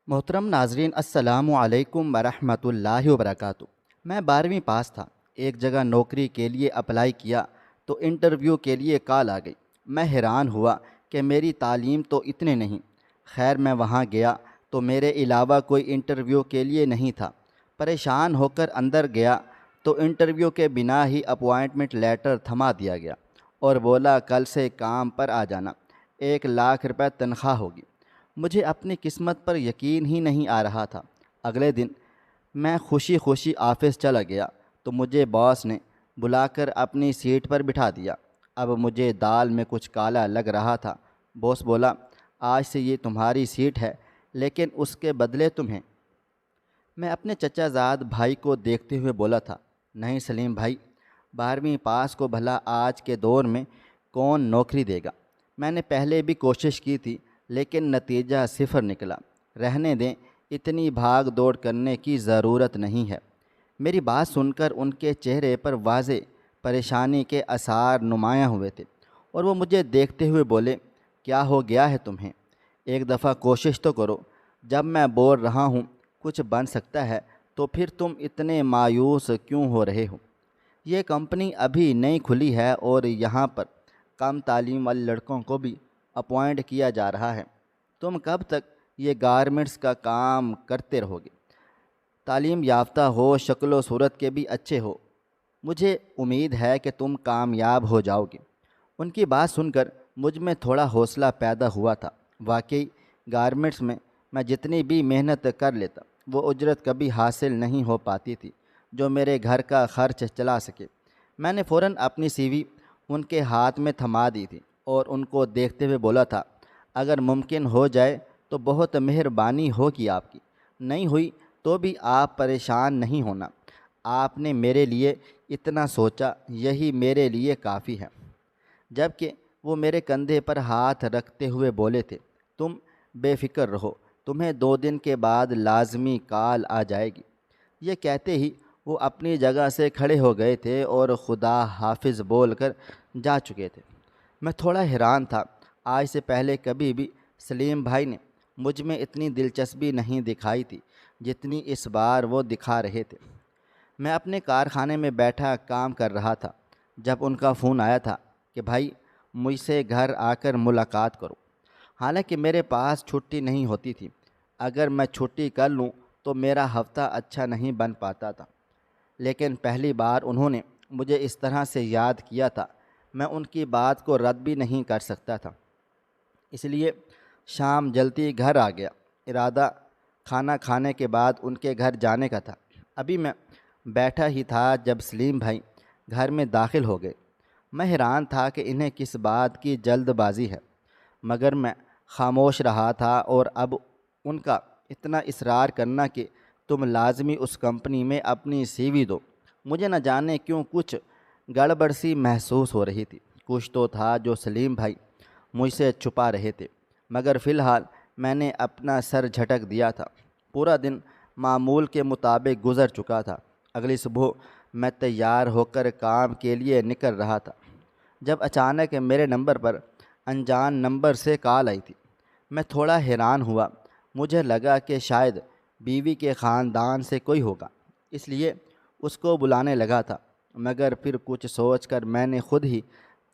محترم ناظرین السلام علیکم ورحمۃ اللہ وبرکاتہ۔ میں 12ویں پاس تھا، ایک جگہ نوکری کے لیے اپلائی کیا تو انٹرویو کے لیے کال آ گئی۔ میں حیران ہوا کہ میری تعلیم تو اتنے نہیں۔ خیر میں وہاں گیا تو میرے علاوہ کوئی انٹرویو کے لیے نہیں تھا۔ پریشان ہو کر اندر گیا تو انٹرویو کے بنا ہی اپوائنٹمنٹ لیٹر تھما دیا گیا اور بولا کل سے کام پر آ جانا، 1 لاکھ روپے تنخواہ ہوگی۔ مجھے اپنی قسمت پر یقین ہی نہیں آ رہا تھا۔ اگلے دن میں خوشی خوشی آفس چلا گیا تو مجھے باس نے بلا کر اپنی سیٹ پر بٹھا دیا۔ اب مجھے دال میں کچھ کالا لگ رہا تھا۔ باس بولا آج سے یہ تمہاری سیٹ ہے، لیکن اس کے بدلے تمہیں۔ میں اپنے چچا زاد بھائی کو دیکھتے ہوئے بولا تھا، نہیں سلیم بھائی، 12ویں پاس کو بھلا آج کے دور میں کون نوکری دے گا؟ میں نے پہلے بھی کوشش کی تھی لیکن نتیجہ صفر نکلا۔ رہنے دیں، اتنی بھاگ دوڑ کرنے کی ضرورت نہیں ہے۔ میری بات سن کر ان کے چہرے پر واضح پریشانی کے آثار نمایاں ہوئے تھے اور وہ مجھے دیکھتے ہوئے بولے، کیا ہو گیا ہے تمہیں؟ ایک دفعہ کوشش تو کرو۔ جب میں بول رہا ہوں کچھ بن سکتا ہے تو پھر تم اتنے مایوس کیوں ہو رہے ہو؟ یہ کمپنی ابھی نئی کھلی ہے اور یہاں پر کم تعلیم والے لڑکوں کو بھی اپوائنٹ کیا جا رہا ہے۔ تم کب تک یہ گارمنٹس کا کام کرتے رہو گے؟ تعلیم یافتہ ہو، شکل و صورت کے بھی اچھے ہو، مجھے امید ہے کہ تم کامیاب ہو جاؤ گے۔ ان کی بات سن کر مجھ میں تھوڑا حوصلہ پیدا ہوا تھا۔ واقعی گارمنٹس میں میں جتنی بھی محنت کر لیتا وہ اجرت کبھی حاصل نہیں ہو پاتی تھی جو میرے گھر کا خرچ چلا سکے۔ میں نے فوراً اپنی سی وی ان کے ہاتھ میں تھما دی تھی اور ان کو دیکھتے ہوئے بولا تھا، اگر ممکن ہو جائے تو بہت مہربانی ہوگی آپ کی، نہیں ہوئی تو بھی آپ پریشان نہیں ہونا۔ آپ نے میرے لیے اتنا سوچا، یہی میرے لیے کافی ہے۔ جب کہ وہ میرے کندھے پر ہاتھ رکھتے ہوئے بولے تھے، تم بے فکر رہو، تمہیں 2 دن کے بعد لازمی کال آ جائے گی۔ یہ کہتے ہی وہ اپنی جگہ سے کھڑے ہو گئے تھے اور خدا حافظ بول کر جا چکے تھے۔ میں تھوڑا حیران تھا، آج سے پہلے کبھی بھی سلیم بھائی نے مجھ میں اتنی دلچسپی نہیں دکھائی تھی جتنی اس بار وہ دکھا رہے تھے۔ میں اپنے کارخانے میں بیٹھا کام کر رہا تھا جب ان کا فون آیا تھا کہ بھائی مجھ سے گھر آ کر ملاقات کرو۔ حالانکہ میرے پاس چھٹی نہیں ہوتی تھی، اگر میں چھٹی کر لوں تو میرا ہفتہ اچھا نہیں بن پاتا تھا، لیکن پہلی بار انہوں نے مجھے اس طرح سے یاد کیا تھا۔ میں ان کی بات کو رد بھی نہیں کر سکتا تھا، اس لیے شام جلدی گھر آ گیا۔ ارادہ کھانا کھانے کے بعد ان کے گھر جانے کا تھا۔ ابھی میں بیٹھا ہی تھا جب سلیم بھائی گھر میں داخل ہو گئے۔ میں حیران تھا کہ انہیں کس بات کی جلد بازی ہے، مگر میں خاموش رہا تھا اور اب ان کا اتنا اصرار کرنا کہ تم لازمی اس کمپنی میں اپنی سی وی دو، مجھے نہ جانے کیوں کچھ گڑبڑ سی محسوس ہو رہی تھی۔ کچھ تو تھا جو سلیم بھائی مجھ سے چھپا رہے تھے، مگر فی الحال میں نے اپنا سر جھٹک دیا تھا۔ پورا دن معمول کے مطابق گزر چکا تھا۔ اگلی صبح میں تیار ہو کر کام کے لیے نکل رہا تھا جب اچانک میرے نمبر پر انجان نمبر سے کال آئی تھی۔ میں تھوڑا حیران ہوا، مجھے لگا کہ شاید بیوی کے خاندان سے کوئی ہوگا، اس لیے اس کو بلانے لگا تھا، مگر پھر کچھ سوچ کر میں نے خود ہی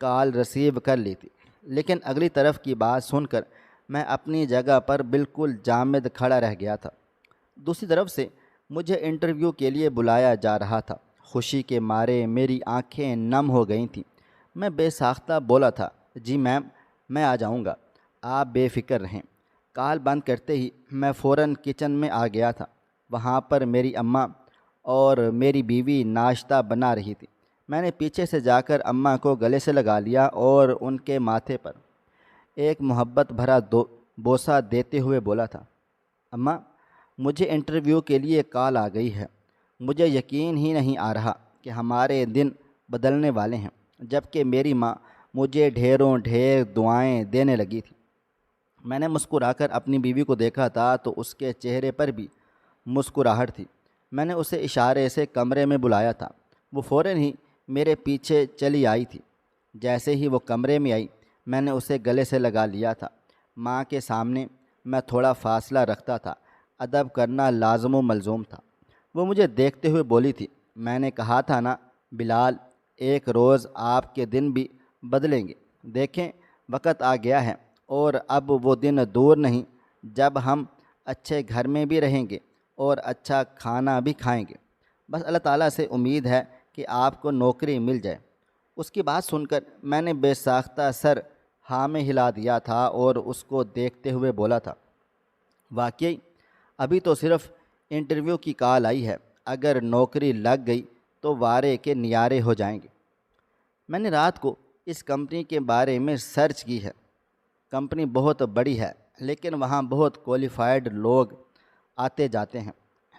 کال ریسیو کر لی تھی۔ لیکن اگلی طرف کی بات سن کر میں اپنی جگہ پر بالکل جامد کھڑا رہ گیا تھا۔ دوسری طرف سے مجھے انٹرویو کے لیے بلایا جا رہا تھا۔ خوشی کے مارے میری آنکھیں نم ہو گئی تھیں۔ میں بے ساختہ بولا تھا، جی میم، میں آ جاؤں گا، آپ بے فکر رہیں۔ کال بند کرتے ہی میں فوراً کچن میں آ گیا تھا۔ وہاں پر میری اماں اور میری بیوی ناشتہ بنا رہی تھی۔ میں نے پیچھے سے جا کر اماں کو گلے سے لگا لیا اور ان کے ماتھے پر ایک محبت بھرا بوسہ دیتے ہوئے بولا تھا، اماں مجھے انٹرویو کے لیے کال آ گئی ہے۔ مجھے یقین ہی نہیں آ رہا کہ ہمارے دن بدلنے والے ہیں۔ جبکہ میری ماں مجھے ڈھیروں ڈھیر دعائیں دینے لگی تھی۔ میں نے مسکرا کر اپنی بیوی کو دیکھا تھا تو اس کے چہرے پر بھی مسکراہٹ تھی۔ میں نے اسے اشارے سے کمرے میں بلایا تھا، وہ فوراً ہی میرے پیچھے چلی آئی تھی۔ جیسے ہی وہ کمرے میں آئی میں نے اسے گلے سے لگا لیا تھا۔ ماں کے سامنے میں تھوڑا فاصلہ رکھتا تھا ادب کرنا لازم و ملزوم تھا۔ وہ مجھے دیکھتے ہوئے بولی تھی، میں نے کہا تھا نا بلال، ایک روز آپ کے دن بھی بدلیں گے، دیکھیں وقت آ گیا ہے اور اب وہ دن دور نہیں جب ہم اچھے گھر میں بھی رہیں گے اور اچھا کھانا بھی کھائیں گے۔ بس اللہ تعالیٰ سے امید ہے کہ آپ کو نوکری مل جائے۔ اس کی بات سن کر میں نے بے ساختہ سر ہاں میں ہلا دیا تھا اور اس کو دیکھتے ہوئے بولا تھا، واقعی ابھی تو صرف انٹرویو کی کال آئی ہے، اگر نوکری لگ گئی تو وارے کے نیارے ہو جائیں گے۔ میں نے رات کو اس کمپنی کے بارے میں سرچ کی ہے۔ کمپنی بہت بڑی ہے لیکن وہاں بہت کوالیفائڈ لوگ آتے جاتے ہیں،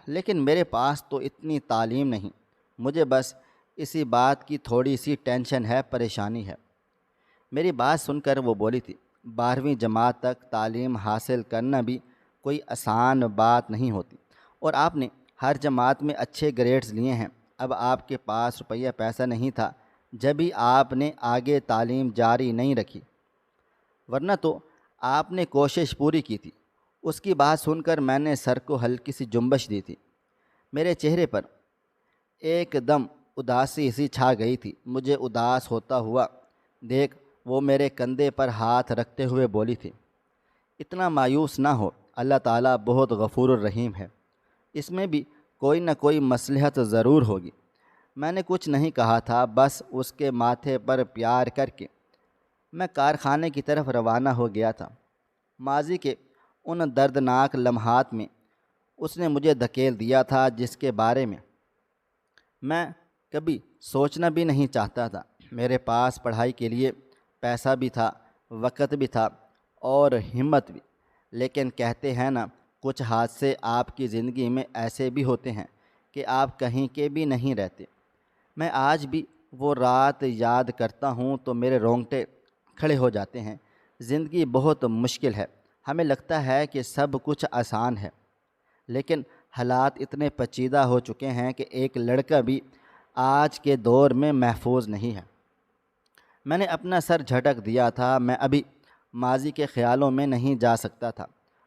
لیکن میرے پاس تو اتنی تعلیم نہیں۔ مجھے بس اسی بات کی تھوڑی سی ٹینشن ہے، پریشانی ہے۔ میری بات سن کر وہ بولی تھی، 12ویں جماعت تک تعلیم حاصل کرنا بھی کوئی آسان بات نہیں ہوتی، اور آپ نے ہر جماعت میں اچھے گریڈز لیے ہیں۔ اب آپ کے پاس روپیہ پیسہ نہیں تھا جبھی آپ نے آگے تعلیم جاری نہیں رکھی، ورنہ تو آپ نے کوشش پوری کی تھی۔ اس کی بات سن کر میں نے سر کو ہلکی سی جنبش دی تھی۔ میرے چہرے پر ایک دم اداسی سی چھا گئی تھی۔ مجھے اداس ہوتا ہوا دیکھ وہ میرے کندھے پر ہاتھ رکھتے ہوئے بولی تھی، اتنا مایوس نہ ہو، اللہ تعالیٰ بہت غفور الرحیم ہے، اس میں بھی کوئی نہ کوئی مصلحت ضرور ہوگی۔ میں نے کچھ نہیں کہا تھا، بس اس کے ماتھے پر پیار کر کے میں کارخانے کی طرف روانہ ہو گیا تھا۔ ماضی کے ان دردناک لمحات میں اس نے مجھے دھکیل دیا تھا جس کے بارے میں کبھی سوچنا بھی نہیں چاہتا تھا۔ میرے پاس پڑھائی کے لیے پیسہ بھی تھا، وقت بھی تھا اور ہمت بھی، لیکن کہتے ہیں نا کچھ حادثے آپ کی زندگی میں ایسے بھی ہوتے ہیں کہ آپ کہیں کے بھی نہیں رہتے۔ میں آج بھی وہ رات یاد کرتا ہوں تو میرے رونگٹے کھڑے ہو جاتے ہیں۔ زندگی بہت مشکل ہے، ہمیں لگتا ہے کہ سب کچھ آسان ہے، لیکن حالات اتنے پیچیدہ ہو چکے ہیں کہ ایک لڑکا بھی آج کے دور میں محفوظ نہیں ہے۔ میں نے اپنا سر جھٹک دیا تھا، میں ابھی ماضی کے خیالوں میں نہیں جا سکتا تھا۔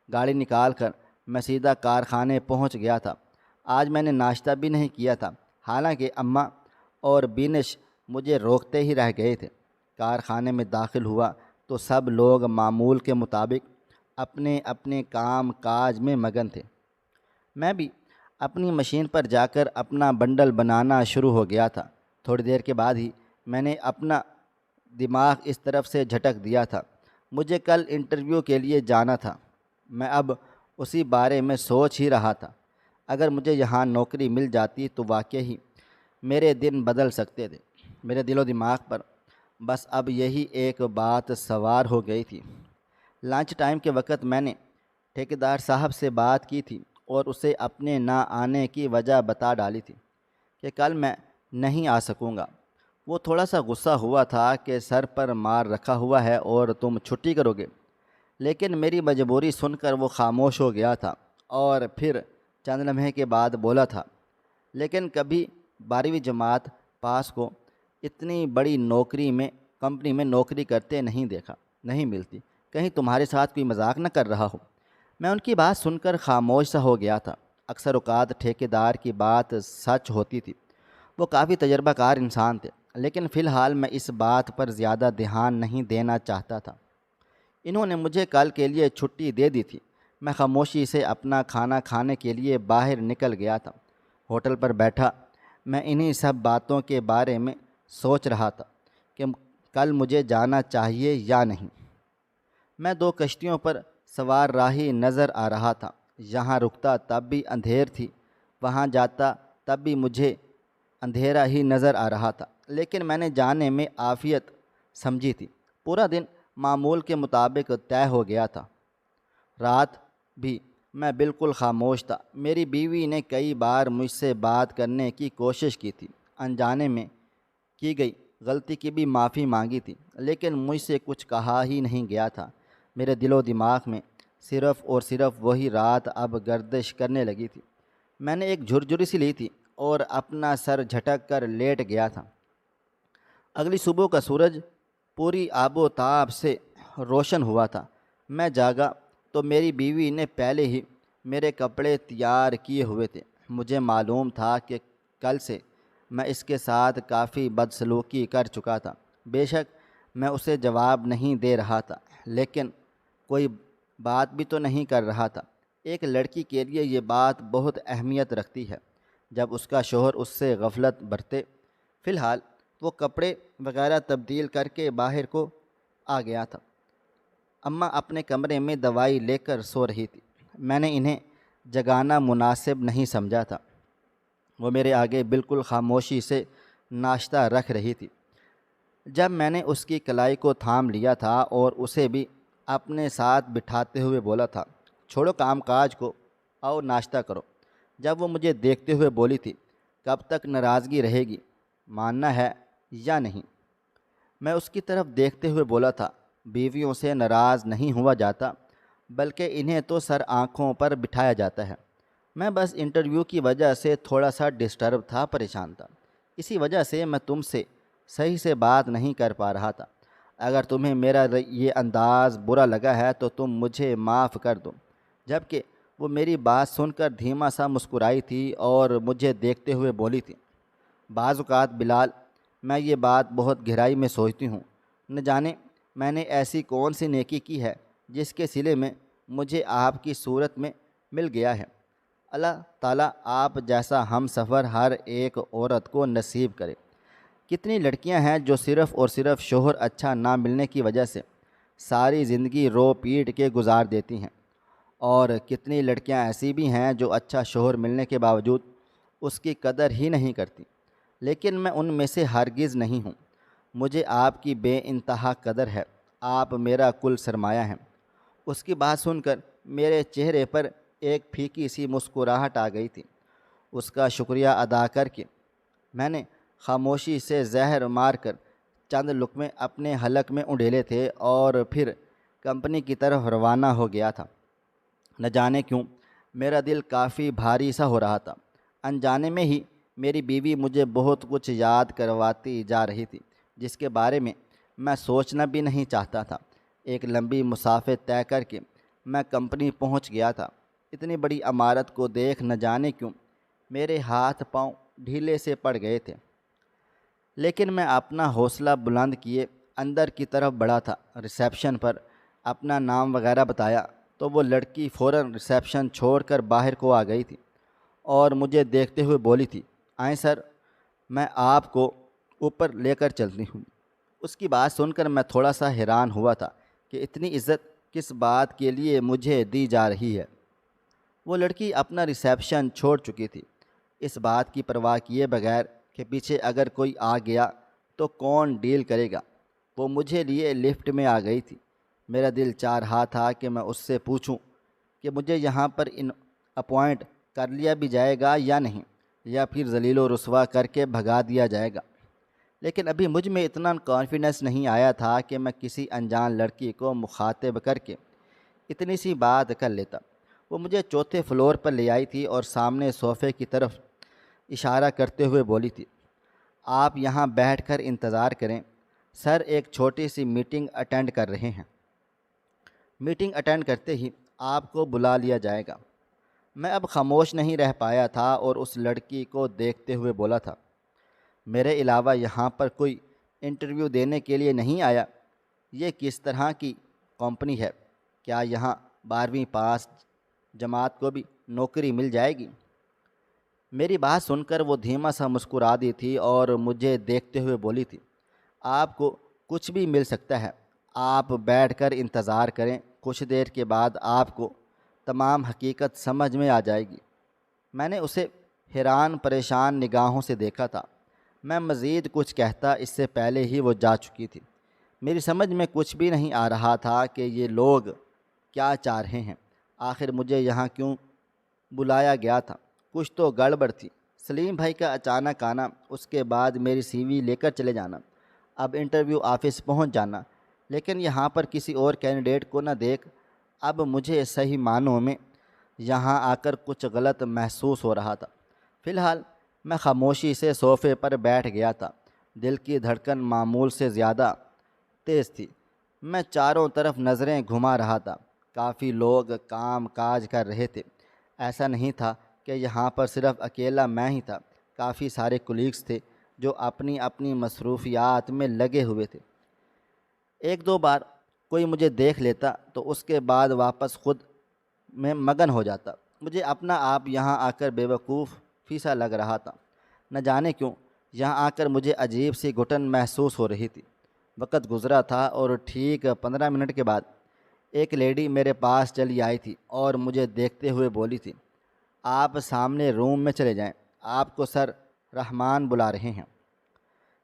گاڑی نکال کر میں سیدھا کارخانے پہنچ گیا تھا۔ آج میں نے ناشتہ بھی نہیں کیا تھا، حالانکہ اماں اور بینش مجھے روکتے ہی رہ گئے تھے۔ کارخانے میں داخل ہوا تو سب لوگ معمول کے مطابق اپنے اپنے کام کاج میں مگن تھے۔ میں بھی اپنی مشین پر جا کر اپنا بنڈل بنانا شروع ہو گیا تھا۔ تھوڑی دیر کے بعد ہی میں نے اپنا دماغ اس طرف سے جھٹک دیا تھا، مجھے کل انٹرویو کے لیے جانا تھا۔ میں اب اسی بارے میں سوچ ہی رہا تھا، اگر مجھے یہاں نوکری مل جاتی تو واقعی میرے دن بدل سکتے تھے۔ میرے دل و دماغ پر بس اب یہی ایک بات سوار ہو گئی تھی۔ لنچ ٹائم کے وقت میں نے ٹھیکیدار صاحب سے بات کی تھی اور اسے اپنے نہ آنے کی وجہ بتا ڈالی تھی کہ کل میں نہیں آ سکوں گا۔ وہ تھوڑا سا غصہ ہوا تھا کہ سر پر مار رکھا ہوا ہے اور تم چھٹی کرو گے، لیکن میری مجبوری سن کر وہ خاموش ہو گیا تھا اور پھر چند لمحے کے بعد بولا تھا، لیکن کبھی 12ویں جماعت پاس کو اتنی بڑی کمپنی میں نوکری کرتے نہیں دیکھا، نہیں ملتی، کہیں تمہارے ساتھ کوئی مذاق نہ کر رہا ہو۔ میں ان کی بات سن کر خاموش سا ہو گیا تھا۔ اکثر اوقات ٹھیکیدار کی بات سچ ہوتی تھی، وہ کافی تجربہ کار انسان تھے، لیکن فی الحال میں اس بات پر زیادہ دھیان نہیں دینا چاہتا تھا۔ انہوں نے مجھے کل کے لیے چھٹی دے دی تھی۔ میں خاموشی سے اپنا کھانا کھانے کے لیے باہر نکل گیا تھا۔ ہوٹل پر بیٹھا میں انہی سب باتوں کے بارے میں سوچ رہا تھا کہ کل مجھے جانا چاہیے یا نہیں۔ میں 2 کشتیوں پر سوار راہی نظر آ رہا تھا، یہاں رکتا تب بھی اندھیر تھی، وہاں جاتا تب بھی مجھے اندھیرا ہی نظر آ رہا تھا، لیکن میں نے جانے میں عافیت سمجھی تھی۔ پورا دن معمول کے مطابق طے ہو گیا تھا۔ رات بھی میں بالکل خاموش تھا۔ میری بیوی نے کئی بار مجھ سے بات کرنے کی کوشش کی تھی، انجانے میں کی گئی غلطی کی بھی معافی مانگی تھی، لیکن مجھ سے کچھ کہا ہی نہیں گیا تھا۔ میرے دل و دماغ میں صرف اور صرف وہی رات اب گردش کرنے لگی تھی۔ میں نے ایک جھرجھری سی لی تھی اور اپنا سر جھٹک کر لیٹ گیا تھا۔ اگلی صبح کا سورج پوری آب و تاب سے روشن ہوا تھا۔ میں جاگا تو میری بیوی نے پہلے ہی میرے کپڑے تیار کیے ہوئے تھے۔ مجھے معلوم تھا کہ کل سے میں اس کے ساتھ کافی بدسلوکی کر چکا تھا۔ بے شک میں اسے جواب نہیں دے رہا تھا، لیکن کوئی بات بھی تو نہیں کر رہا تھا۔ ایک لڑکی کے لیے یہ بات بہت اہمیت رکھتی ہے جب اس کا شوہر اس سے غفلت برتے۔ فی الحال وہ کپڑے وغیرہ تبدیل کر کے باہر کو آ گیا تھا۔ اماں اپنے کمرے میں دوائی لے کر سو رہی تھی۔ میں نے انہیں جگانا مناسب نہیں سمجھا تھا۔ وہ میرے آگے بالکل خاموشی سے ناشتہ رکھ رہی تھی۔ جب میں نے اس کی کلائی کو تھام لیا تھا اور اسے بھی اپنے ساتھ بٹھاتے ہوئے بولا تھا، چھوڑو کام کاج کو، آؤ ناشتہ کرو، جب وہ مجھے دیکھتے ہوئے بولی تھی، کب تک ناراضگی رہے گی، ماننا ہے یا نہیں؟ میں اس کی طرف دیکھتے ہوئے بولا تھا، بیویوں سے ناراض نہیں ہوا جاتا، بلکہ انہیں تو سر آنکھوں پر بٹھایا جاتا ہے۔ میں بس انٹرویو کی وجہ سے تھوڑا سا ڈسٹرب تھا، پریشان تھا، اسی وجہ سے میں تم سے صحیح سے بات نہیں کر پا رہا تھا۔ اگر تمہیں میرا یہ انداز برا لگا ہے تو تم مجھے معاف کر دو۔ جبکہ وہ میری بات سن کر دھیما سا مسکرائی تھی اور مجھے دیکھتے ہوئے بولی تھی، بعض اوقات بلال، میں یہ بات بہت گہرائی میں سوچتی ہوں، نہ جانے میں نے ایسی کون سی نیکی کی ہے جس کے صلے میں مجھے آپ کی صورت میں مل گیا ہے۔ اللہ تعالیٰ آپ جیسا ہم سفر ہر ایک عورت کو نصیب کرے۔ کتنی لڑکیاں ہیں جو صرف اور صرف شوہر اچھا نہ ملنے کی وجہ سے ساری زندگی رو پیٹ کے گزار دیتی ہیں، اور کتنی لڑکیاں ایسی بھی ہیں جو اچھا شوہر ملنے کے باوجود اس کی قدر ہی نہیں کرتی۔ لیکن میں ان میں سے ہرگز نہیں ہوں۔ مجھے آپ کی بے انتہا قدر ہے، آپ میرا کل سرمایہ ہیں۔ اس کی بات سن کر میرے چہرے پر ایک پھیکی سی مسکراہٹ آ گئی تھی۔ اس کا شکریہ ادا کر کے میں نے خاموشی سے زہر مار کر چند لقمے اپنے حلق میں انڈیلے تھے اور پھر کمپنی کی طرف روانہ ہو گیا تھا۔ نہ جانے کیوں میرا دل کافی بھاری سا ہو رہا تھا۔ انجانے میں ہی میری بیوی مجھے بہت کچھ یاد کرواتی جا رہی تھی جس کے بارے میں سوچنا بھی نہیں چاہتا تھا۔ ایک لمبی مسافت طے کر کے میں کمپنی پہنچ گیا تھا۔ اتنی بڑی عمارت کو دیکھ نہ جانے کیوں میرے ہاتھ پاؤں ڈھیلے سے پڑ گئے تھے، لیکن میں اپنا حوصلہ بلند کیے اندر کی طرف بڑھا تھا۔ ریسیپشن پر اپنا نام وغیرہ بتایا تو وہ لڑکی فوراً ریسیپشن چھوڑ کر باہر کو آ گئی تھی اور مجھے دیکھتے ہوئے بولی تھی، آئیں سر، میں آپ کو اوپر لے کر چلتی ہوں۔ اس کی بات سن کر میں تھوڑا سا حیران ہوا تھا کہ اتنی عزت کس بات کے لیے مجھے دی جا رہی ہے۔ وہ لڑکی اپنا ریسیپشن چھوڑ چکی تھی، اس بات کی پرواہ کیے بغیر کہ پیچھے اگر کوئی آ گیا تو کون ڈیل کرے گا۔ وہ مجھے لیے لفٹ میں آ گئی تھی۔ میرا دل چاہ رہا تھا کہ میں اس سے پوچھوں کہ مجھے یہاں پر اپوائنٹ کر لیا بھی جائے گا یا نہیں، یا پھر ذلیل و رسوا کر کے بھگا دیا جائے گا، لیکن ابھی مجھ میں اتنا کانفیڈنس نہیں آیا تھا کہ میں کسی انجان لڑکی کو مخاطب کر کے اتنی سی بات کر لیتا۔ وہ مجھے چوتھے فلور پر لے آئی تھی اور سامنے صوفے کی طرف اشارہ کرتے ہوئے بولی تھی، آپ یہاں بیٹھ کر انتظار کریں، سر ایک چھوٹی سی میٹنگ اٹینڈ کر رہے ہیں، میٹنگ اٹینڈ کرتے ہی آپ کو بلا لیا جائے گا۔ میں اب خاموش نہیں رہ پایا تھا اور اس لڑکی کو دیکھتے ہوئے بولا تھا، میرے علاوہ یہاں پر کوئی انٹرویو دینے کے لیے نہیں آیا؟ یہ کس طرح کی کمپنی ہے؟ کیا یہاں 12ویں پاس جماعت کو بھی نوکری مل جائے گی؟ میری بات سن کر وہ دھیما سا مسکرا دی تھی اور مجھے دیکھتے ہوئے بولی تھی، آپ کو کچھ بھی مل سکتا ہے، آپ بیٹھ کر انتظار کریں، کچھ دیر کے بعد آپ کو تمام حقیقت سمجھ میں آ جائے گی۔ میں نے اسے حیران پریشان نگاہوں سے دیکھا تھا۔ میں مزید کچھ کہتا اس سے پہلے ہی وہ جا چکی تھی۔ میری سمجھ میں کچھ بھی نہیں آ رہا تھا کہ یہ لوگ کیا چاہ رہے ہیں، آخر مجھے یہاں کیوں بلایا گیا تھا؟ کچھ تو گڑبڑ تھی۔ سلیم بھائی کا اچانک آنا، اس کے بعد میری سی وی لے کر چلے جانا، اب انٹرویو آفس پہنچ جانا، لیکن یہاں پر کسی اور کینڈیڈیٹ کو نہ دیکھ اب مجھے صحیح معنوں میں یہاں آ کر کچھ غلط محسوس ہو رہا تھا۔ فی الحال میں خاموشی سے صوفے پر بیٹھ گیا تھا۔ دل کی دھڑکن معمول سے زیادہ تیز تھی۔ میں چاروں طرف نظریں گھما رہا تھا۔ کافی لوگ کام کاج کر رہے تھے، ایسا نہیں تھا کہ یہاں پر صرف اکیلا میں ہی تھا، کافی سارے کولیگز تھے جو اپنی اپنی مصروفیات میں لگے ہوئے تھے۔ ایک دو بار کوئی مجھے دیکھ لیتا تو اس کے بعد واپس خود میں مگن ہو جاتا۔ مجھے اپنا آپ یہاں آ کر بیوقوف فیسا لگ رہا تھا۔ نہ جانے کیوں یہاں آ کر مجھے عجیب سی گھٹن محسوس ہو رہی تھی۔ وقت گزرا تھا اور ٹھیک 15 منٹ کے بعد ایک لیڈی میرے پاس چلی آئی تھی اور مجھے دیکھتے ہوئے بولی تھی، آپ سامنے روم میں چلے جائیں، آپ کو سر رحمان بلا رہے ہیں۔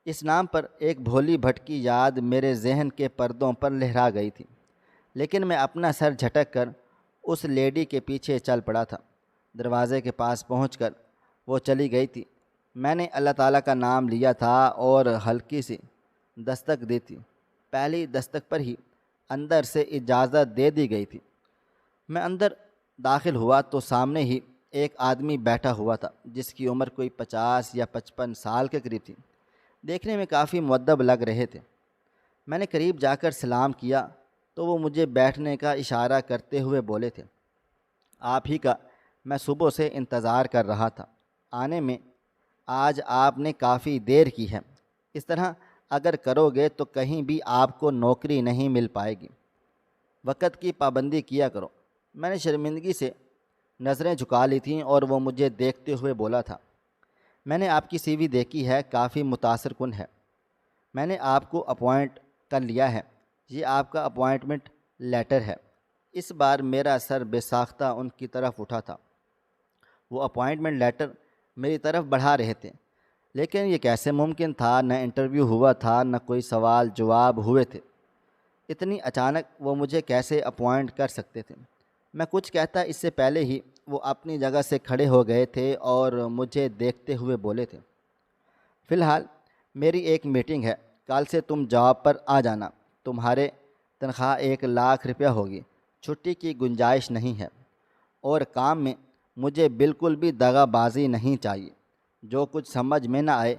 اس نام پر ایک بھولی بھٹکی یاد میرے ذہن کے پردوں پر لہرا گئی تھی، لیکن میں اپنا سر جھٹک کر اس لیڈی کے پیچھے چل پڑا تھا۔ دروازے کے پاس پہنچ کر وہ چلی گئی تھی۔ میں نے اللہ تعالیٰ کا نام لیا تھا اور ہلکی سی دستک دی تھی۔ پہلی دستک پر ہی اندر سے اجازت دے دی گئی تھی۔ میں اندر داخل ہوا تو سامنے ہی ایک آدمی بیٹھا ہوا تھا جس کی عمر کوئی 50 یا 55 سال کے قریب تھی۔ دیکھنے میں کافی مؤدب لگ رہے تھے۔ میں نے قریب جا کر سلام کیا تو وہ مجھے بیٹھنے کا اشارہ کرتے ہوئے بولے تھے، آپ ہی کا میں صبح سے انتظار کر رہا تھا، آنے میں آج آپ نے کافی دیر کی ہے۔ اس طرح اگر کرو گے تو کہیں بھی آپ کو نوکری نہیں مل پائے گی، وقت کی پابندی کیا کرو۔ میں نے شرمندگی سے نظریں جھکا لی تھیں اور وہ مجھے دیکھتے ہوئے بولا تھا، میں نے آپ کی سی وی دیکھی ہے، کافی متاثر کن ہے۔ میں نے آپ کو اپوائنٹ کر لیا ہے، یہ آپ کا اپوائنٹمنٹ لیٹر ہے۔ اس بار میرا سر بے ساختہ ان کی طرف اٹھا تھا۔ وہ اپوائنٹمنٹ لیٹر میری طرف بڑھا رہے تھے، لیکن یہ کیسے ممکن تھا؟ نہ انٹرویو ہوا تھا، نہ کوئی سوال جواب ہوئے تھے۔ اتنی اچانک وہ مجھے کیسے اپوائنٹ کر سکتے تھے؟ میں کچھ کہتا اس سے پہلے ہی وہ اپنی جگہ سے کھڑے ہو گئے تھے اور مجھے دیکھتے ہوئے بولے تھے، فی الحال میری ایک میٹنگ ہے، کل سے تم جاب پر آ جانا، تمہارے تنخواہ 1 لاکھ روپیہ ہوگی، چھٹی کی گنجائش نہیں ہے، اور کام میں مجھے بالکل بھی دغا بازی نہیں چاہیے۔ جو کچھ سمجھ میں نہ آئے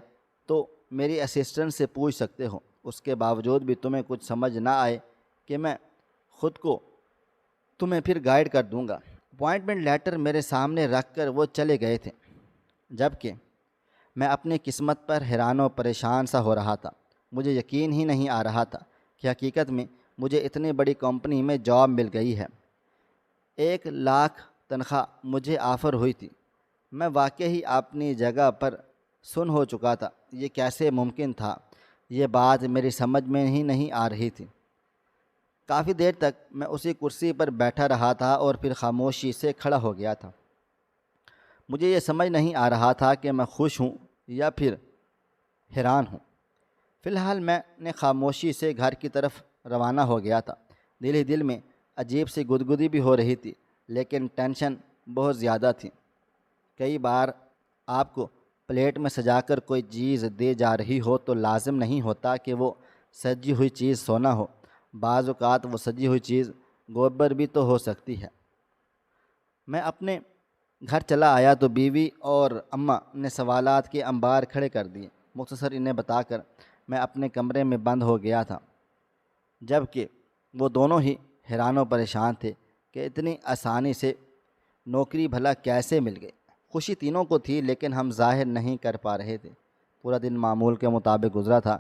تو میری اسسٹنٹ سے پوچھ سکتے ہو، اس کے باوجود بھی تمہیں کچھ سمجھ نہ آئے کہ میں خود کو تمہیں پھر گائیڈ کر دوں گا۔ اپوائنٹمنٹ لیٹر میرے سامنے رکھ کر وہ چلے گئے تھے، جبکہ میں اپنی قسمت پر حیران و پریشان سا ہو رہا تھا۔ مجھے یقین ہی نہیں آ رہا تھا کہ حقیقت میں مجھے اتنی بڑی کمپنی میں جاب مل گئی ہے۔ 1 لاکھ تنخواہ مجھے آفر ہوئی تھی۔ میں واقعی اپنی جگہ پر سن ہو چکا تھا۔ یہ کیسے ممکن تھا؟ یہ بات میری سمجھ میں ہی نہیں آ رہی تھی۔ کافی دیر تک میں اسی کرسی پر بیٹھا رہا تھا اور پھر خاموشی سے کھڑا ہو گیا تھا۔ مجھے یہ سمجھ نہیں آ رہا تھا کہ میں خوش ہوں یا پھر حیران ہوں۔ فی الحال میں نے خاموشی سے گھر کی طرف روانہ ہو گیا تھا۔ دل ہی دل میں عجیب سی گدگدی بھی ہو رہی تھی، لیکن ٹینشن بہت زیادہ تھی۔ کئی بار آپ کو پلیٹ میں سجا کر کوئی چیز دے جا رہی ہو تو لازم نہیں ہوتا کہ وہ سجی ہوئی چیز سونا ہو، بعض اوقات وہ سجی ہوئی چیز گوبر بھی تو ہو سکتی ہے۔ میں اپنے گھر چلا آیا تو بیوی اور اماں نے سوالات کے انبار کھڑے کر دیے۔ مختصر انہیں بتا کر میں اپنے کمرے میں بند ہو گیا تھا، جبکہ وہ دونوں ہی حیران و پریشان تھے کہ اتنی آسانی سے نوکری بھلا کیسے مل گئی۔ خوشی تینوں کو تھی، لیکن ہم ظاہر نہیں کر پا رہے تھے۔ پورا دن معمول کے مطابق گزرا تھا۔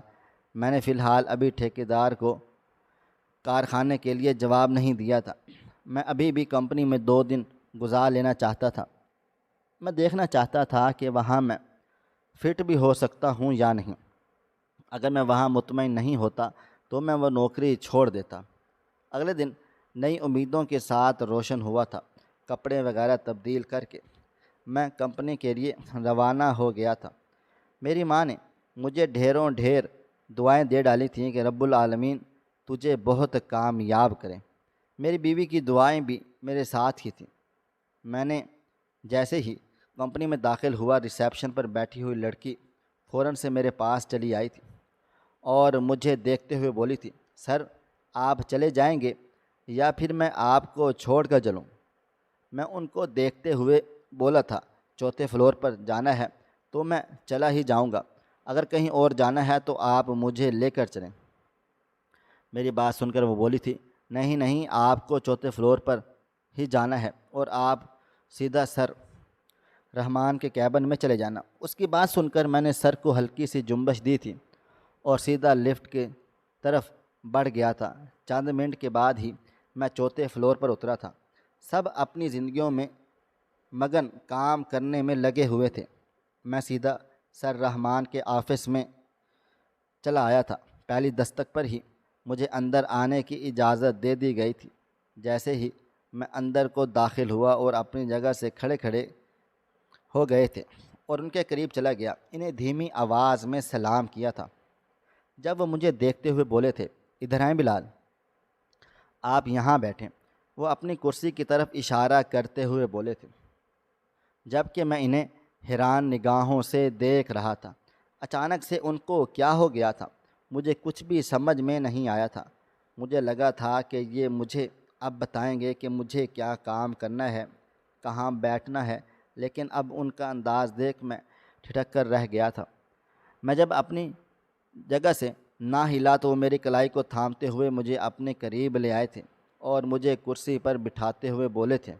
میں نے فی الحال ابھی ٹھیکیدار کو کارخانے کے لیے جواب نہیں دیا تھا۔ میں ابھی بھی کمپنی میں 2 دن گزار لینا چاہتا تھا۔ میں دیکھنا چاہتا تھا کہ وہاں میں فٹ بھی ہو سکتا ہوں یا نہیں۔ اگر میں وہاں مطمئن نہیں ہوتا تو میں وہ نوکری چھوڑ دیتا۔ اگلے دن نئی امیدوں کے ساتھ روشن ہوا تھا۔ کپڑے وغیرہ تبدیل کر کے میں کمپنی کے لیے روانہ ہو گیا تھا۔ میری ماں نے مجھے ڈھیروں ڈھیر دعائیں دے ڈالی تھیں کہ رب العالمین تجھے بہت کامیاب کریں۔ میری بیوی کی دعائیں بھی میرے ساتھ ہی تھیں۔ میں نے جیسے ہی کمپنی میں داخل ہوا، ریسیپشن پر بیٹھی ہوئی لڑکی فوراً سے میرے پاس چلی آئی تھی اور مجھے دیکھتے ہوئے بولی تھی، سر آپ چلے جائیں گے یا پھر میں آپ کو چھوڑ کر چلوں؟ میں ان کو دیکھتے ہوئے بولا تھا، 4تھے فلور پر جانا ہے تو میں چلا ہی جاؤں گا، اگر کہیں اور جانا ہے تو آپ مجھے لے کر چلیں۔ میری بات سن کر وہ بولی تھی، نہیں نہیں، آپ کو 4تھے فلور پر ہی جانا ہے اور آپ سیدھا سر رحمان کے کیبن میں چلے جانا۔ اس کی بات سن کر میں نے سر کو ہلکی سی جنبش دی تھی اور سیدھا لفٹ کے طرف بڑھ گیا تھا۔ چند منٹ کے بعد ہی میں چوتھے فلور پر اترا تھا۔ سب اپنی زندگیوں میں مگن کام کرنے میں لگے ہوئے تھے۔ میں سیدھا سر رحمان کے آفس میں چلا آیا تھا۔ پہلی دستک پر ہی مجھے اندر آنے کی اجازت دے دی گئی تھی۔ جیسے ہی میں اندر کو داخل ہوا اور اپنی جگہ سے کھڑے کھڑے ہو گئے تھے اور ان کے قریب چلا گیا، انہیں دھیمی آواز میں سلام کیا تھا۔ جب وہ مجھے دیکھتے ہوئے بولے تھے، ادھر آئیں بلال، آپ یہاں بیٹھیں، وہ اپنی کرسی کی طرف اشارہ کرتے ہوئے بولے تھے، جبکہ میں انہیں حیران نگاہوں سے دیکھ رہا تھا۔ اچانک سے ان کو کیا ہو گیا تھا، مجھے کچھ بھی سمجھ میں نہیں آیا تھا۔ مجھے لگا تھا کہ یہ مجھے اب بتائیں گے کہ مجھے کیا کام کرنا ہے، کہاں بیٹھنا ہے، لیکن اب ان کا انداز دیکھ میں ٹھٹک کر رہ گیا تھا۔ میں جب اپنی جگہ سے نہ ہلا تو وہ میری کلائی کو تھامتے ہوئے مجھے اپنے قریب لے آئے تھے اور مجھے کرسی پر بٹھاتے ہوئے بولے تھے،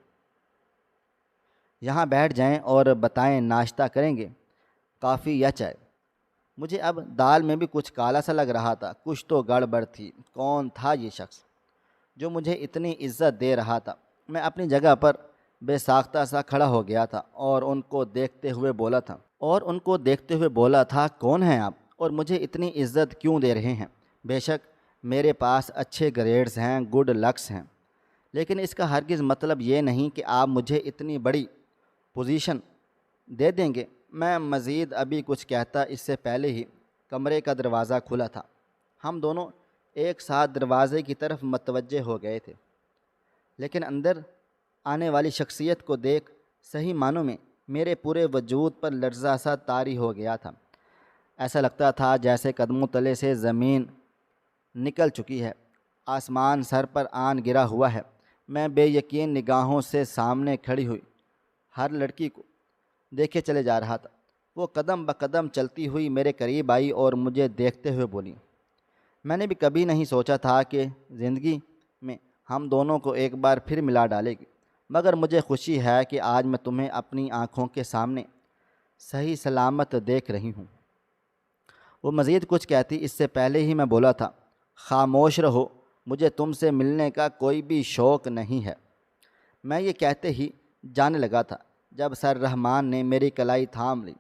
یہاں بیٹھ جائیں اور بتائیں ناشتہ کریں گے، کافی یا چائے؟ مجھے اب دال میں بھی کچھ کالا سا لگ رہا تھا، کچھ تو گڑبڑ تھی۔ کون تھا یہ شخص جو مجھے اتنی عزت دے رہا تھا؟ میں اپنی جگہ پر بے ساختہ سا کھڑا ہو گیا تھا اور ان کو دیکھتے ہوئے بولا تھا کون ہیں آپ اور مجھے اتنی عزت کیوں دے رہے ہیں؟ بے شک میرے پاس اچھے گریڈز ہیں، گڈ لکس ہیں، لیکن اس کا ہرگز مطلب یہ نہیں کہ آپ مجھے اتنی بڑی پوزیشن دے دیں گے۔ میں مزید ابھی کچھ کہتا اس سے پہلے ہی کمرے کا دروازہ کھلا تھا۔ ہم دونوں ایک ساتھ دروازے کی طرف متوجہ ہو گئے تھے، لیکن اندر آنے والی شخصیت کو دیکھ صحیح معنوں میں میرے پورے وجود پر لرزہ سا طاری ہو گیا تھا۔ ایسا لگتا تھا جیسے قدموں تلے سے زمین نکل چکی ہے، آسمان سر پر آن گرا ہوا ہے۔ میں بے یقین نگاہوں سے سامنے کھڑی ہوئی ہر لڑکی کو دیکھے چلے جا رہا تھا۔ وہ قدم بقدم چلتی ہوئی میرے قریب آئی اور مجھے دیکھتے ہوئے بولی، میں نے بھی کبھی نہیں سوچا تھا کہ زندگی میں ہم دونوں کو ایک بار پھر ملا ڈالے گی، مگر مجھے خوشی ہے کہ آج میں تمہیں اپنی آنکھوں کے سامنے صحیح سلامت دیکھ رہی ہوں۔ وہ مزید کچھ کہتی اس سے پہلے ہی میں بولا تھا، خاموش رہو، مجھے تم سے ملنے کا کوئی بھی شوق نہیں ہے۔ میں یہ کہتے ہی جانے لگا تھا جب سر رحمان نے میری کلائی تھام لی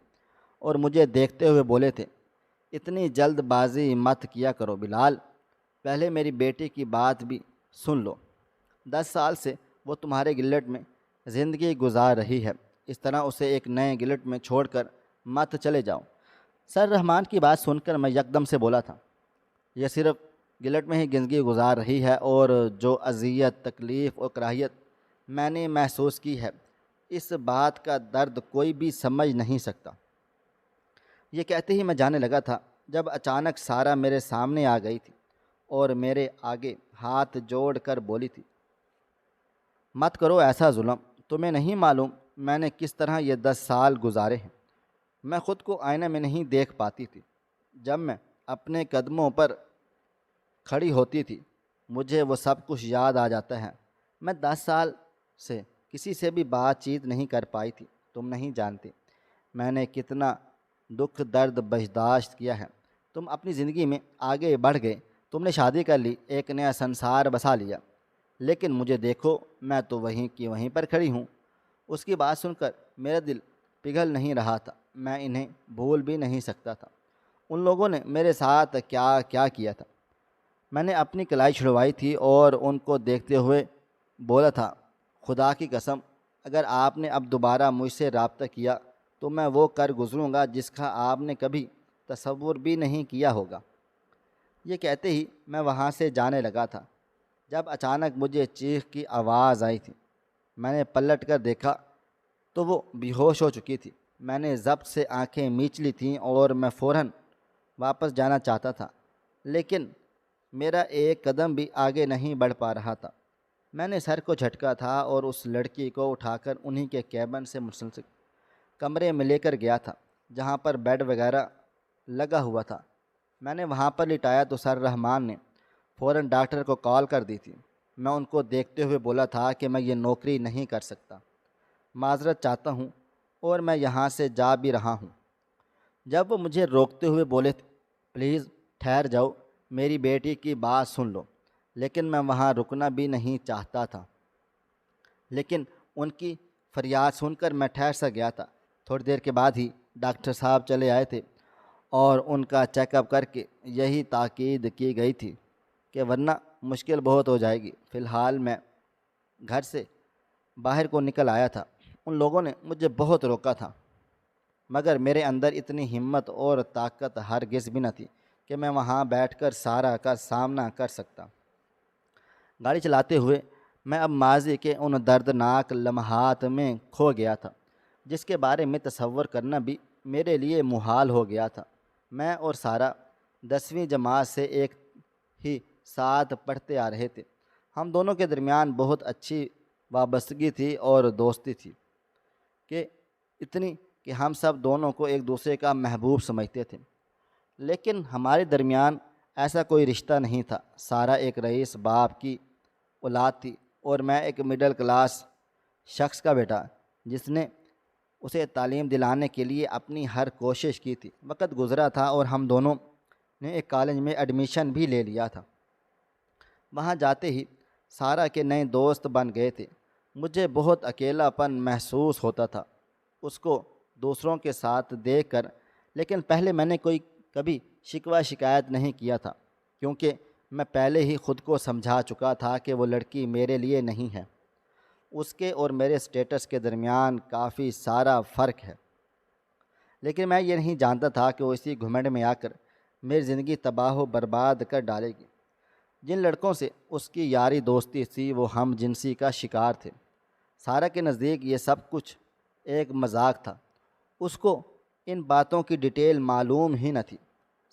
اور مجھے دیکھتے ہوئے بولے تھے، اتنی جلد بازی مت کیا کرو بلال، پہلے میری بیٹی کی بات بھی سن لو۔ 10 سال سے وہ تمہارے گلٹ میں زندگی گزار رہی ہے، اس طرح اسے ایک نئے گلٹ میں چھوڑ کر مت چلے جاؤ۔ سر رحمان کی بات سن کر میں یکدم سے بولا تھا، یہ صرف گلٹ میں ہی زندگی گزار رہی ہے اور جو اذیت، تکلیف اور کراہیت میں نے محسوس کی ہے، اس بات کا درد کوئی بھی سمجھ نہیں سکتا۔ یہ کہتے ہی میں جانے لگا تھا جب اچانک سارا میرے سامنے آ گئی تھی اور میرے آگے ہاتھ جوڑ کر بولی تھی، مت کرو ایسا ظلم، تمہیں نہیں معلوم میں نے کس طرح یہ 10 سال گزارے ہیں۔ میں خود کو آئینے میں نہیں دیکھ پاتی تھی۔ جب میں اپنے قدموں پر کھڑی ہوتی تھی مجھے وہ سب کچھ یاد آ جاتا ہے۔ میں 10 سال سے کسی سے بھی بات چیت نہیں کر پائی تھی۔ تم نہیں جانتی میں نے کتنا دکھ درد برداشت کیا ہے۔ تم اپنی زندگی میں آگے بڑھ گئے، تم نے شادی کر لی، ایک نیا سنسار بسا لیا، لیکن مجھے دیکھو، میں تو وہیں کی وہیں پر کھڑی ہوں۔ اس کی بات سن کر میرا دل پگھل نہیں رہا تھا، میں انہیں بھول بھی نہیں سکتا تھا۔ ان لوگوں نے میرے ساتھ کیا کیا کیا تھا۔ میں نے اپنی کلائی چھڑوائی تھی اور ان کو دیکھتے ہوئے بولا تھا، خدا کی قسم اگر آپ نے اب دوبارہ مجھ سے رابطہ کیا تو میں وہ کر گزروں گا جس کا آپ نے کبھی تصور بھی نہیں کیا ہوگا۔ یہ کہتے ہی میں وہاں سے جانے لگا تھا جب اچانک مجھے چیخ کی آواز آئی تھی۔ میں نے پلٹ کر دیکھا تو وہ بے ہوش ہو چکی تھی۔ میں نے ضبط سے آنکھیں میچ لی تھیں اور میں فوراً واپس جانا چاہتا تھا، لیکن میرا ایک قدم بھی آگے نہیں بڑھ پا رہا تھا۔ میں نے سر کو جھٹکا تھا اور اس لڑکی کو اٹھا کر انہی کے کیبن سے مسلسل کمرے میں لے کر گیا تھا جہاں پر بیڈ وغیرہ لگا ہوا تھا۔ میں نے وہاں پر لٹایا تو سر رحمان نے فوراً ڈاکٹر کو کال کر دی تھی۔ میں ان کو دیکھتے ہوئے بولا تھا کہ میں یہ نوکری نہیں کر سکتا۔ معذرت چاہتا ہوں اور میں یہاں سے جا بھی رہا ہوں۔ جب وہ مجھے روکتے ہوئے بولے تھے پلیز ٹھہر جاؤ، میری بیٹی کی بات سن لو، لیکن میں وہاں رکنا بھی نہیں چاہتا تھا، لیکن ان کی فریاد سن کر میں ٹھہر سا گیا تھا۔ تھوڑی دیر کے بعد ہی ڈاکٹر صاحب چلے آئے تھے اور ان کا چیک اپ کر کے یہی تاکید کی گئی تھی کہ ورنہ مشکل بہت ہو جائے گی۔ فی الحال میں گھر سے باہر کو نکل آیا تھا۔ ان لوگوں نے مجھے بہت روکا تھا، مگر میرے اندر اتنی ہمت اور طاقت ہرگز بھی نہ تھی کہ میں وہاں بیٹھ کر سارا کا سامنا کر سکتا۔ گاڑی چلاتے ہوئے میں اب ماضی کے ان دردناک لمحات میں کھو گیا تھا جس کے بارے میں تصور کرنا بھی میرے لیے محال ہو گیا تھا۔ میں اور سارا 10ویں جماعت سے ایک ہی ساتھ پڑھتے آ رہے تھے۔ ہم دونوں کے درمیان بہت اچھی وابستگی تھی اور دوستی تھی، کہ اتنی کہ ہم سب دونوں کو ایک دوسرے کا محبوب سمجھتے تھے، لیکن ہمارے درمیان ایسا کوئی رشتہ نہیں تھا۔ سارا ایک رئیس باپ کی اولاد تھی اور میں ایک مڈل کلاس شخص کا بیٹا جس نے اسے تعلیم دلانے کے لیے اپنی ہر کوشش کی تھی۔ وقت گزرا تھا اور ہم دونوں نے ایک کالج میں ایڈمیشن بھی لے لیا تھا۔ وہاں جاتے ہی سارا کے نئے دوست بن گئے تھے۔ مجھے بہت اکیلا پن محسوس ہوتا تھا اس کو دوسروں کے ساتھ دیکھ کر، لیکن پہلے میں نے کبھی شکوہ شکایت نہیں کیا تھا، کیونکہ میں پہلے ہی خود کو سمجھا چکا تھا کہ وہ لڑکی میرے لیے نہیں ہے۔ اس کے اور میرے سٹیٹس کے درمیان کافی سارا فرق ہے، لیکن میں یہ نہیں جانتا تھا کہ وہ اسی گھمنڈ میں آ کر میری زندگی تباہ و برباد کر ڈالے گی۔ جن لڑکوں سے اس کی یاری دوستی تھی وہ ہم جنسی کا شکار تھے۔ سارا کے نزدیک یہ سب کچھ ایک مذاق تھا، اس کو ان باتوں کی ڈیٹیل معلوم ہی نہ تھی۔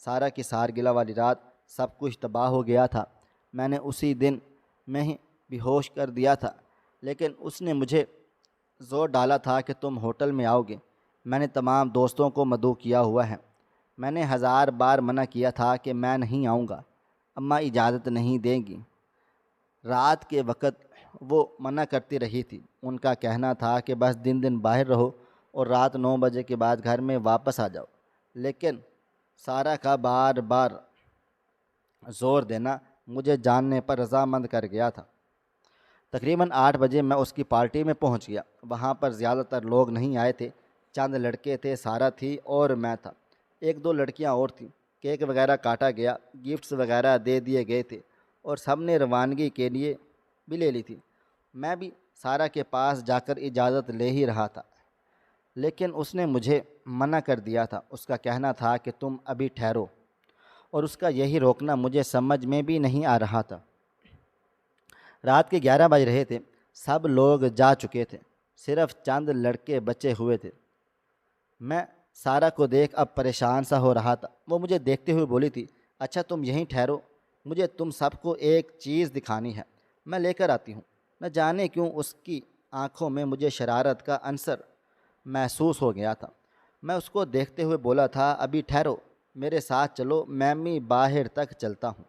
سارا کی سالگرہ والی رات سب کچھ تباہ ہو گیا تھا۔ میں نے اسی دن میں ہی بے ہوش کر دیا تھا، لیکن اس نے مجھے زور ڈالا تھا کہ تم ہوٹل میں آؤ گے۔ میں نے تمام دوستوں کو مدعو کیا ہوا ہے۔ میں نے 1000 بار منع کیا تھا کہ میں نہیں آؤں گا، اماں اجازت نہیں دیں گی۔ رات کے وقت وہ منع کرتی رہی تھی۔ ان کا کہنا تھا کہ بس دن باہر رہو اور رات 9 بجے کے بعد گھر میں واپس آ جاؤ، لیکن سارا کا بار بار زور دینا مجھے جاننے پر رضامند کر گیا تھا۔ تقریباً 8 بجے میں اس کی پارٹی میں پہنچ گیا۔ وہاں پر زیادہ تر لوگ نہیں آئے تھے، چند لڑکے تھے، سارا تھی اور میں تھا۔ 1-2 لڑکیاں اور تھیں۔ کیک وغیرہ کاٹا گیا، گفٹس وغیرہ دے دیے گئے تھے اور سب نے روانگی کے لیے بھی لے لی تھی۔ میں بھی سارا کے پاس جا کر اجازت لے ہی رہا تھا، لیکن اس نے مجھے منع کر دیا تھا۔ اس کا کہنا تھا کہ تم ابھی ٹھہرو، اور اس کا یہی روکنا مجھے سمجھ میں بھی نہیں آ رہا تھا۔ رات کے 11 بج رہے تھے، سب لوگ جا چکے تھے، صرف چند لڑکے بچے ہوئے تھے۔ میں سارا کو دیکھ اب پریشان سا ہو رہا تھا۔ وہ مجھے دیکھتے ہوئے بولی تھی اچھا تم یہیں ٹھہرو، مجھے تم سب کو ایک چیز دکھانی ہے، میں لے کر آتی ہوں۔ نہ جانے کیوں اس کی آنکھوں میں مجھے شرارت کا عنصر محسوس ہو گیا تھا۔ میں اس کو دیکھتے ہوئے بولا تھا ابھی ٹھہرو، میرے ساتھ چلو، میں باہر تک چلتا ہوں۔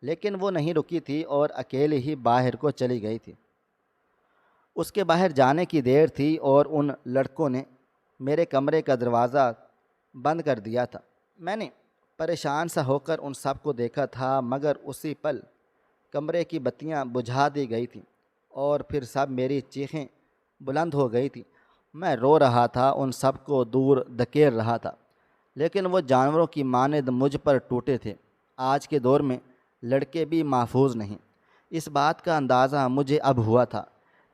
لیکن وہ نہیں رکی تھی اور اکیلے ہی باہر کو چلی گئی تھی۔ اس کے باہر جانے کی دیر تھی اور ان لڑکوں نے میرے کمرے کا دروازہ بند کر دیا تھا۔ میں نے پریشان سا ہو کر ان سب کو دیکھا تھا، مگر اسی پل کمرے کی بتیاں بجھا دی گئی تھیں اور پھر سب میری چیخیں بلند ہو گئی تھیں۔ میں رو رہا تھا، ان سب کو دور دھکیل رہا تھا، لیکن وہ جانوروں کی مانند مجھ پر ٹوٹے تھے۔ آج کے دور میں لڑکے بھی محفوظ نہیں، اس بات کا اندازہ مجھے اب ہوا تھا۔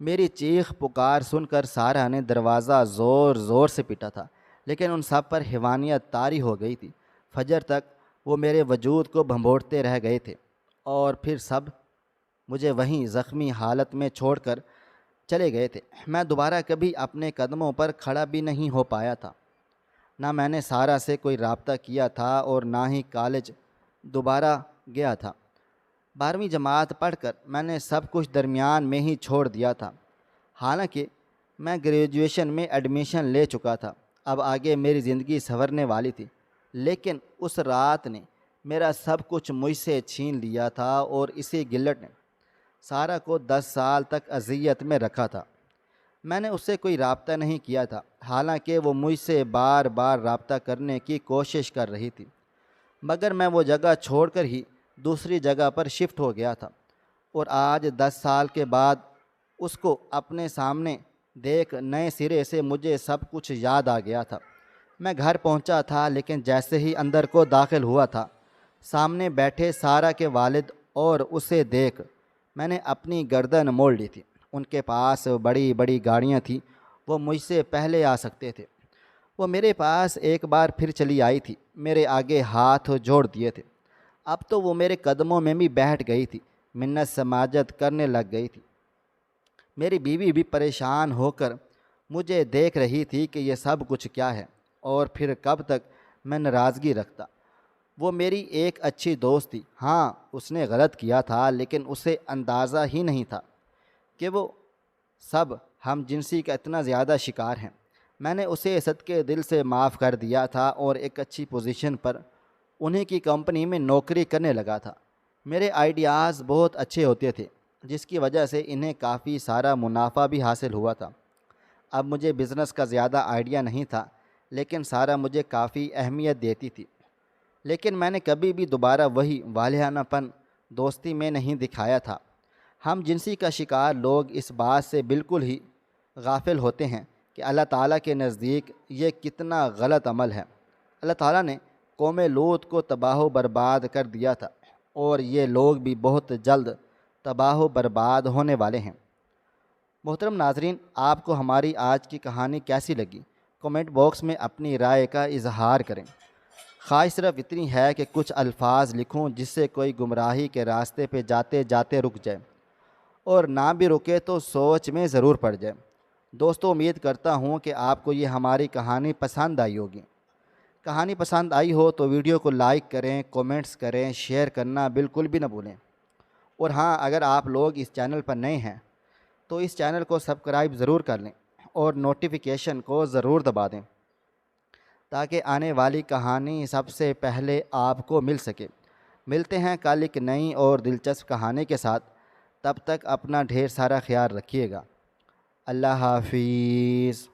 میری چیخ پکار سن کر سارا نے دروازہ زور زور سے پیٹا تھا، لیکن ان سب پر حیوانیت طاری ہو گئی تھی۔ فجر تک وہ میرے وجود کو بھنبوڑتے رہ گئے تھے اور پھر سب مجھے وہیں زخمی حالت میں چھوڑ کر چلے گئے تھے۔ میں دوبارہ کبھی اپنے قدموں پر کھڑا بھی نہیں ہو پایا تھا۔ نہ میں نے سارا سے کوئی رابطہ کیا تھا اور نہ ہی کالج دوبارہ گیا تھا۔ 12ویں جماعت پڑھ کر میں نے سب کچھ درمیان میں ہی چھوڑ دیا تھا۔ حالانکہ میں گریجویشن میں ایڈمیشن لے چکا تھا، اب آگے میری زندگی سنورنے والی تھی، لیکن اس رات نے میرا سب کچھ مجھ سے چھین لیا تھا اور اسی گلٹ نے سارا کو 10 سال تک اذیت میں رکھا تھا۔ میں نے اس سے کوئی رابطہ نہیں کیا تھا، حالانکہ وہ مجھ سے بار بار رابطہ کرنے کی کوشش کر رہی تھی، مگر میں وہ جگہ چھوڑ کر ہی دوسری جگہ پر شفٹ ہو گیا تھا، اور آج 10 سال کے بعد اس کو اپنے سامنے دیکھ نئے سرے سے مجھے سب کچھ یاد آ گیا تھا۔ میں گھر پہنچا تھا، لیکن جیسے ہی اندر کو داخل ہوا تھا، سامنے بیٹھے سارہ کے والد اور اسے دیکھ میں نے اپنی گردن موڑ لی تھی۔ ان کے پاس بڑی بڑی گاڑیاں تھیں، وہ مجھ سے پہلے آ سکتے تھے۔ وہ میرے پاس ایک بار پھر چلی آئی تھی، میرے آگے ہاتھ جوڑ دیے تھے۔ اب تو وہ میرے قدموں میں بھی بیٹھ گئی تھی، منت سماجت کرنے لگ گئی تھی۔ میری بیوی بھی پریشان ہو کر مجھے دیکھ رہی تھی کہ یہ سب کچھ کیا ہے، اور پھر کب تک میں ناراضگی رکھتا۔ وہ میری ایک اچھی دوست تھی، ہاں اس نے غلط کیا تھا، لیکن اسے اندازہ ہی نہیں تھا کہ وہ سب ہم جنسی کا اتنا زیادہ شکار ہیں۔ میں نے اسے صدقے دل سے معاف کر دیا تھا اور ایک اچھی پوزیشن پر انہیں کی کمپنی میں نوکری کرنے لگا تھا۔ میرے آئیڈیاز بہت اچھے ہوتے تھے، جس کی وجہ سے انہیں کافی سارا منافع بھی حاصل ہوا تھا۔ اب مجھے بزنس کا زیادہ آئیڈیا نہیں تھا، لیکن سارہ مجھے کافی اہمیت دیتی تھی۔ لیکن میں نے کبھی بھی دوبارہ وہی والہانہ پن دوستی میں نہیں دکھایا تھا۔ ہم جنسی کا شکار لوگ اس بات سے بالکل ہی غافل ہوتے ہیں کہ اللہ تعالیٰ کے نزدیک یہ کتنا غلط عمل ہے۔ اللہ تعالیٰ نے قوم لوط کو تباہ و برباد کر دیا تھا، اور یہ لوگ بھی بہت جلد تباہ و برباد ہونے والے ہیں۔ محترم ناظرین، آپ کو ہماری آج کی کہانی کیسی لگی؟ کمنٹ باکس میں اپنی رائے کا اظہار کریں۔ خواہش صرف اتنی ہے کہ کچھ الفاظ لکھوں جس سے کوئی گمراہی کے راستے پہ جاتے جاتے رک جائے، اور نہ بھی رکے تو سوچ میں ضرور پڑ جائے۔ دوستو، امید کرتا ہوں کہ آپ کو یہ ہماری کہانی پسند آئی ہوگی۔ کہانی پسند آئی ہو تو ویڈیو کو لائک کریں، کومنٹس کریں، شیئر کرنا بالکل بھی نہ بھولیں۔ اور ہاں، اگر آپ لوگ اس چینل پر نئے ہیں تو اس چینل کو سبسکرائب ضرور کر لیں اور نوٹیفیکیشن کو ضرور دبا دیں، تاکہ آنے والی کہانی سب سے پہلے آپ کو مل سکے۔ ملتے ہیں کل ایک نئی اور دلچسپ کہانی کے ساتھ، تب تک اپنا ڈھیر سارا خیال رکھیے گا۔ اللہ حافظ۔